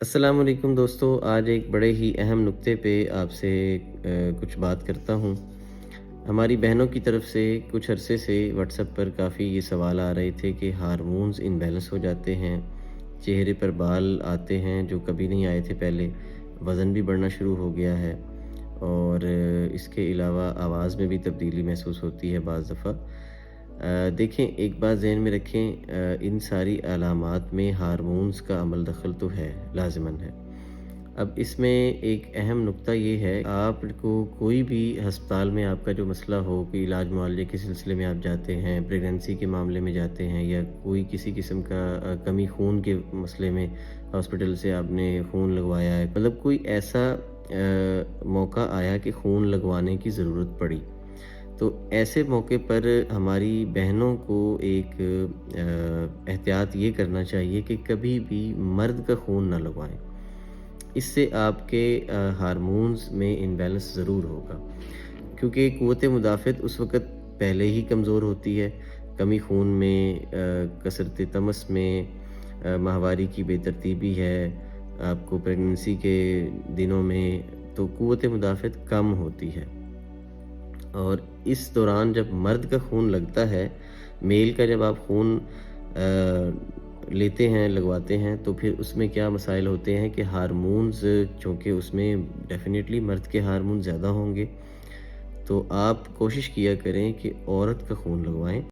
अस्सलाम वालेकुम दोस्तों, आज एक बड़े ही अहम नुक्ते पे आपसे कुछ बात करता हूँ। हमारी बहनों की तरफ से कुछ अरसे से व्हाट्सएप पर काफ़ी ये सवाल आ रहे थे कि हार्मोन्स इम्बैलेंस हो जाते हैं, चेहरे पर बाल आते हैं जो कभी नहीं आए थे पहले, वज़न भी बढ़ना शुरू हो गया है और इसके अलावा आवाज़ में भी तब्दीली महसूस होती है बाज़ दफ़ा। देखें, एक बात ज़हन में रखें, इन सारी अलामात में हार्मोन्स का अमल दखल तो है, लाज़िमन है। अब इसमें एक अहम नुक्ता ये है, आपको कोई भी हस्पताल में आपका जो मसला हो कि इलाज मुआलजे के सिलसिले में आप जाते हैं, प्रेगनेंसी के मामले में जाते हैं या कोई किसी किस्म का कमी खून के मसले में हॉस्पिटल से आपने खून लगवाया है, मतलब कोई ऐसा मौका आया कि खून लगवाने की ज़रूरत पड़ी। तो ऐसे मौके पर हमारी बहनों को एक एहतियात ये करना चाहिए कि कभी भी मर्द का खून ना लगवाएं। इससे आपके हार्मोन्स में इम्बैलेंस ज़रूर होगा, क्योंकि क़ुव्वत मुदाफ़अत उस वक़्त पहले ही कमज़ोर होती है। कमी खून में, कसरत तमस में, माहवारी की बेतरतीबी है, आपको प्रेगनेंसी के दिनों में तो क़ुव्वत मुदाफ़अत कम होती है। और इस दौरान जब मर्द का खून लगता है, मेल का जब आप खून लेते हैं, लगवाते हैं, तो फिर उसमें क्या मसाइल होते हैं कि हार्मोन्स, चूँकि उसमें डेफ़िनेटली मर्द के हार्मोन ज़्यादा होंगे, तो आप कोशिश किया करें कि औरत का खून लगवाएँ।